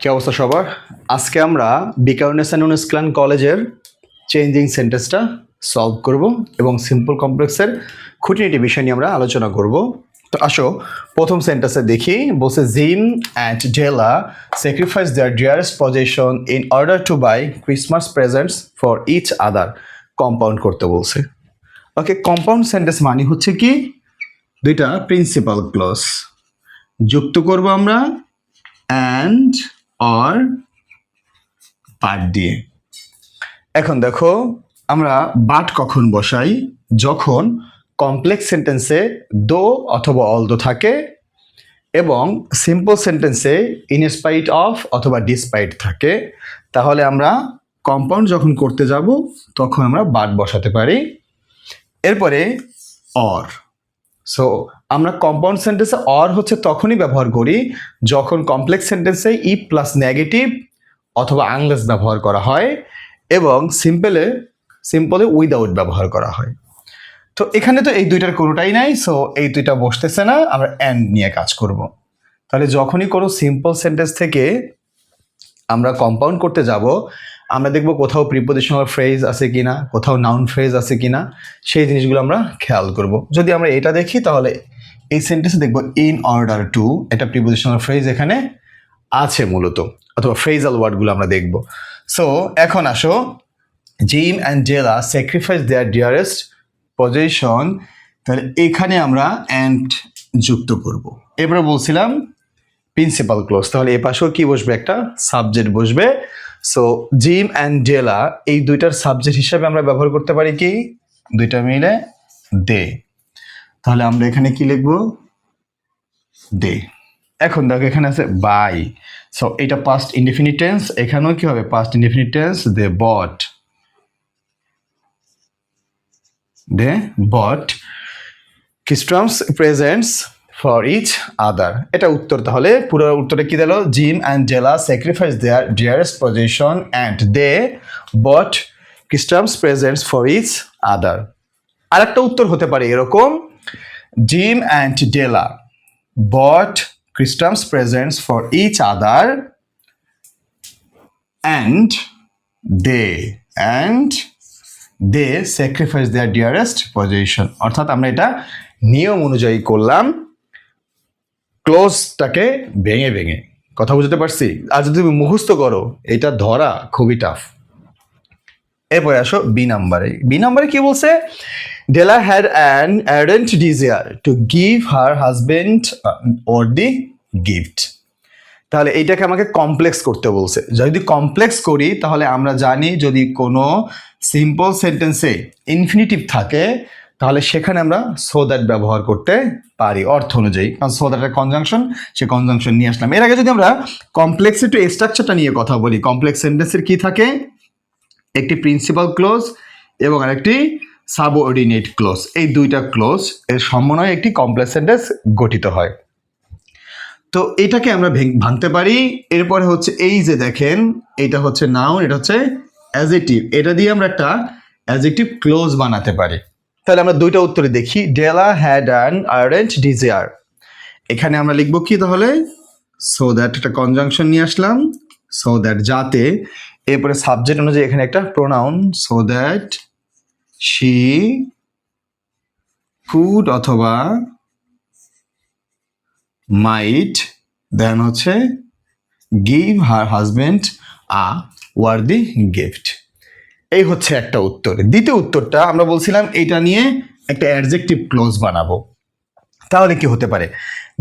কি অবস্থা সবার? আজকে আমরা বিকারুননিসা কলেজের চেঞ্জিং সেন্টেন্সটা সলভ করব এবং সিম্পল কমপ্লেক্সের খুঁটিনাটি বিষয় নিয়ে আমরা আলোচনা করব। তো আসো প্রথম সেন্টেন্সে দেখি, বলছে Jim and Della sacrifice their dearest possession in order to buy Christmas presents for each other. Compound করতে বলছে। ওকে, কম্পাউন্ড সেন্টেন্স মানে হচ্ছে কি, দুইটা প্রিন্সিপাল ক্লজ যুক্ত করব আমরা অ্যান্ড অর বাট দিয়ে। এখন দেখো আমরা বাট কখন বসাই, যখন কমপ্লেক্স সেন্টেন্সে দো অথবা অলদো থাকে এবং সিম্পল সেন্টেন্সে ইনস্পাইট অফ অথবা ডিসপাইট থাকে, তাহলে আমরা কম্পাউন্ড যখন করতে যাব তখন আমরা বাট বসাতে পারি। এরপরে অর। সো আমরা কম্পাউন্ড সেন্টেন্সে অর হচ্ছে তখনই ব্যবহার করি যখন কমপ্লেক্স সেন্টেন্সে ই প্লাস নেগেটিভ অথবা আনলেস ব্যবহার করা হয় এবং সিম্পলে উইদাউট ব্যবহার করা হয়। তো এখানে তো এই দুইটার কোনোটাই নাই, সো এই দুইটা বসতেছে না, আমরা অ্যান্ড নিয়ে কাজ করব। তাহলে যখনই কোনো সিম্পল সেন্টেন্স থেকে আমরা কম্পাউন্ড করতে যাব, আমরা দেখব কোথাও প্রিপোজিশনাল ফ্রেজ আছে কিনা, কোথাও নাউন ফ্রেজ আছে কিনা, সেই জিনিসগুলো আমরা খেয়াল করব। যদি আমরা এটা দেখি তাহলে এই সেন্টেন্সে দেখব ইন অর্ডার টু, এটা প্রিপোজিশনাল ফ্রেজ এখানে আছে মূলত, অথবা ফ্রেজাল ওয়ার্ডগুলো আমরা দেখব। সো এখন আসো, Jim and Della sacrifice their dearest possession, তাহলে এখানে আমরা অ্যান্ড যুক্ত করব। এবারে বলছিলাম প্রিন্সিপাল ক্লোজ, তাহলে এ পাশেও কি বসবে, একটা সাবজেক্ট বসবে। সো জিম অ্যান্ড ডেলা এই দুইটার সাবজেক্ট হিসাবে আমরা ব্যবহার করতে পারি কি, দুইটা মিলে দে। তাহলে আমরা এখানে কি লিখব, দে। এখন দেখো এখানে আছে বাই, সো এটা পাস্ট ইনডিফিনিট টেন্স, এখানেও কি হবে past indefinite tense, they bought, they bought Christmas presents for each other. এটা উত্তর। তাহলে পুরো উত্তরে কি দিল, Jim and Della sacrifice their dearest possession and they bought Christmas presents for each other. আরেকটা উত্তর হতে পারে এরকম, Jim and Della bought Christmas presents for each other and they sacrificed their dearest possession। অর্থাৎ আমরা এটা নিয়ম অনুযায়ী করলাম, ক্লোজটাকে ভেঙে ভেঙে। কথা বুঝতে পারছি? আর যদি তুমি মুখস্থ করো এটা ধরা খুবই টাফ। এরপরে আসো বি নাম্বারে কি বলছে, Della had an ardent desire to give her husband worthy gift। তাহলে এইটাকে আমাকে কমপ্লেক্স করতে বলছে। যদি কমপ্লেক্স করি তাহলে আমরা জানি যদি কোনো সিম্পল সেন্টেন্সে ইনফিনিটিভ থাকে তাহলে সেখানে আমরা সো দ্যাট ব্যবহার করতে পারি অর্থ অনুযায়ী, কারণ সো দ্যাটের কনজাংশন, সে কনজাংশন নিয়ে আসলাম। এর আগে যদি আমরা কমপ্লেক্সের একটু স্ট্রাকচারটা নিয়ে কথা বলি, কমপ্লেক্স সেন্টেন্সের কি থাকে, একটি প্রিন্সিপাল ক্লোজ এবং আরেকটি সাবঅর্ডিনেট ক্লোজ। এই দুইটা ক্লোজ এর সমন্বয়ে একটি কমপ্লেক্স সেন্টেন্স গঠিত হয়। তো এটাকে আমরা ভাঙতে পারি। এরপরে হচ্ছে এই যে দেখেন, এটা হচ্ছে নাউন, এটা হচ্ছে অ্যাডজেক্টিভ, এটা দিয়ে আমরা একটা অ্যাডজেক্টিভ ক্লোজ বানাতে পারি। তাহলে আমরা দুইটা উত্তরে দেখি, ডেলা হ্যাড অ্যান ardent desire, এখানে আমরা লিখবো কি তাহলে, সো দ্যাট, একটা কনজাংশন নিয়ে আসলাম, সো দ্যাট যাতে, এরপরে সাবজেক্ট অনুযায়ী এখানে একটা pronoun, so that she could অথবা মাইট দেন হচ্ছে গিভ হার হাজবেন্ড আ ওয়ার্দি গিফট। এই হচ্ছে একটা উত্তর। দ্বিতীয় উত্তরটা আমরা বলছিলাম এইটা নিয়ে একটা অ্যাডজেক্টিভ ক্লোজ বানাবো। তাহলে কি হতে পারে,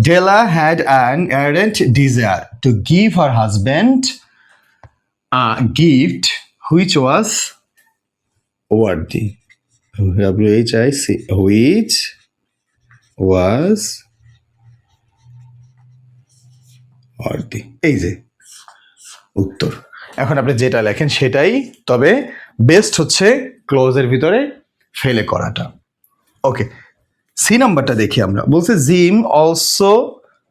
Della had an ardent desire to give her husband a gift which was worthy, WHIC, which was worthy। এই যে উত্তর। এখন আপনি যেটা লেখেন সেটাই, তবে বেস্ট হচ্ছে ক্লোজের ভিতরে ফেলে করাটা। ওকে, সি নাম্বারটা দেখি আমরা। বলছে gym also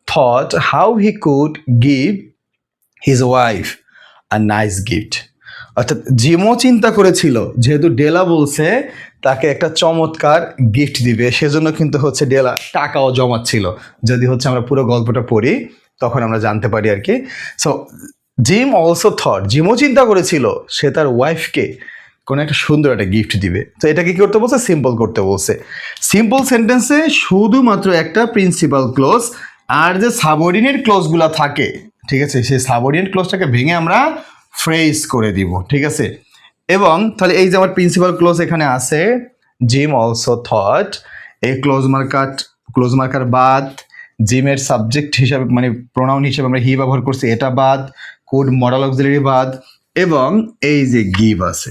thought how he could give his wife a nice gift. অর্থাৎ জিমও চিন্তা করেছিল, যেহেতু ডেলা বলছে তাকে একটা চমৎকার গিফট দিবে, সেজন্য কিন্তু হচ্ছে ডেলা টাকাও জমাচ্ছিল। যদি হচ্ছে আমরা পুরো গল্পটা পড়ি তখন আমরা জানতে পারি আর কি। সো জিম অলসো থট, জিমও চিন্তা করেছিল সে তার ওয়াইফকে কোনো একটা সুন্দর একটা গিফট দিবে। তো এটাকে কি করতে বলছে? সিম্পল করতে বলছে। সিম্পল সেন্টেন্সে শুধুমাত্র একটা প্রিন্সিপাল ক্লোজ আর যে সাবঅর্ডিনেট ক্লোজগুলো থাকে, ঠিক আছে, সেই সাবঅর্ডিনেট ক্লোজটাকে ভেঙে আমরা ফ্রেজ করে দিব, ঠিক আছে। এবং তাহলে এই যে আমার প্রিন্সিপাল ক্লোজ এখানে আছে, জিম অলসো থট, এই ক্লোজ মার্কার বাদ, জিমের সাবজেক্ট হিসাবে মানে প্রোনাউন হিসাবে আমরা হি ব্যবহার করছি এটা বাদ, কোড মডাল অক্সিলারি বাদ, এবং এই যে গিভ আছে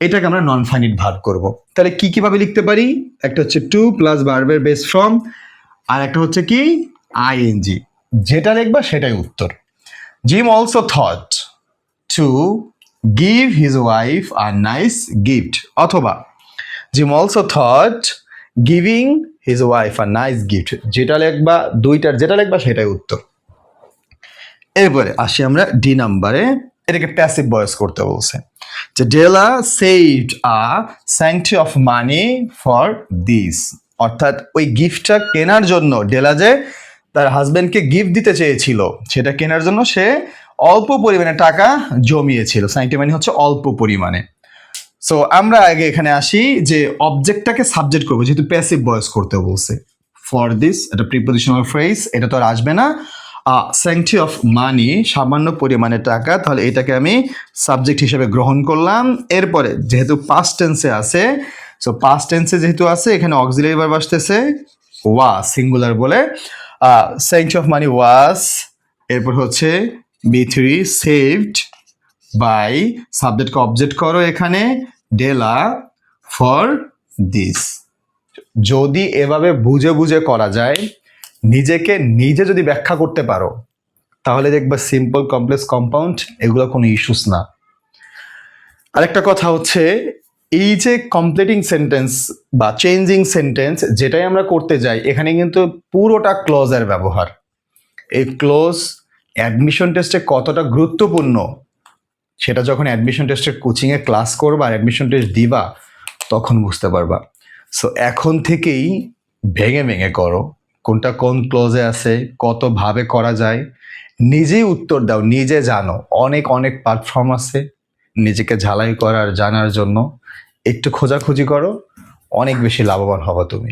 এটাকে আমরা নন ফাইনিট ভার্ব করব। তাহলে কি কিভাবে লিখতে পারি? একটা হচ্ছে টু প্লাস ভার্বের বেস ফর্ম, আর একটা হচ্ছে কি আইএনজি। যেটা লিখবা সেটাই উত্তর। Jim also thought to give his wife a nice gift, অথবা Jim also thought giving his wife a nice gift. যেটা লিখবা, দুইটার যেটা লিখবা সেটাই উত্তর। এরপরে আসি আমরা ডি নাম্বারে, এটাকে প্যাসিভ ভয়েস করতে বলছে যে Della saved a sanctity of money for this, অর্থাৎ ওই গিফটটা কেনার জন্য ডেলা যে তার হাজবেন্ডকে গিফট দিতে চেয়েছিল সেটা কেনার জন্য সে অল্প পরিমাণে টাকা জমিয়েছিল। স্যাংটি মানে হচ্ছে অল্প পরিমাণে। সো আমরা আগে এখানে আসি যে অবজেক্টটাকে সাবজেক্ট করবো, যেহেতু প্যাসিভ ভয়েস করতে বলছে। ফর দিস এটা প্রিপোজিশনাল ফ্রেজ, এটা তো আর আসবে না। স্যাংটি অফ মানি সামান্য পরিমাণে টাকা, তাহলে এটাকে আমি সাবজেক্ট হিসেবে গ্রহণ করলাম। এরপরে যেহেতু পাস্ট টেন্সে আছে, সো পাস্ট টেন্সে যেহেতু আছে এখানে অক্সিলারি ভার্ব আসতেছে ওয়াজ, সিঙ্গুলার বলে। স্যাংটি অফ মানি ওয়াজ, এরপর হচ্ছে B3 সেভড বাই, সাবজেক্টকে অবজেক্ট করো এখানে ডেলা ফর দিস। যদি এভাবে বুঝে বুঝে করা যায়, নিজেকে নিজে যদি ব্যাখ্যা করতে পারো, তাহলে দেখবা সিম্পল কমপ্লেক্স কম্পাউন্ড এগুলো কোনো ইস্যুস না। আরেকটা কথা হচ্ছে এই যে কমপ্লিটিং সেন্টেন্স বা চেঞ্জিং সেন্টেন্স যেটাই আমরা করতে যাই, এখানে কিন্তু পুরোটা ক্লোজের ব্যবহার। এই ক্লোজ অ্যাডমিশন টেস্টে কতটা গুরুত্বপূর্ণ সেটা যখন অ্যাডমিশন টেস্টের কোচিংয়ে ক্লাস করবা আর অ্যাডমিশন টেস্ট দিবা তখন বুঝতে পারবা। সো এখন থেকেই ভেঙে ভেঙে করো, কোনটা কোন ক্লোজে আছে, কতভাবে করা যায়, নিজেই উত্তর দাও, নিজে জানো। অনেক অনেক প্ল্যাটফর্ম আছে নিজেকে ঝালাই করার, জানার জন্য। একটু খোঁজাখুঁজি করো, অনেক বেশি লাভবান হবা তুমি।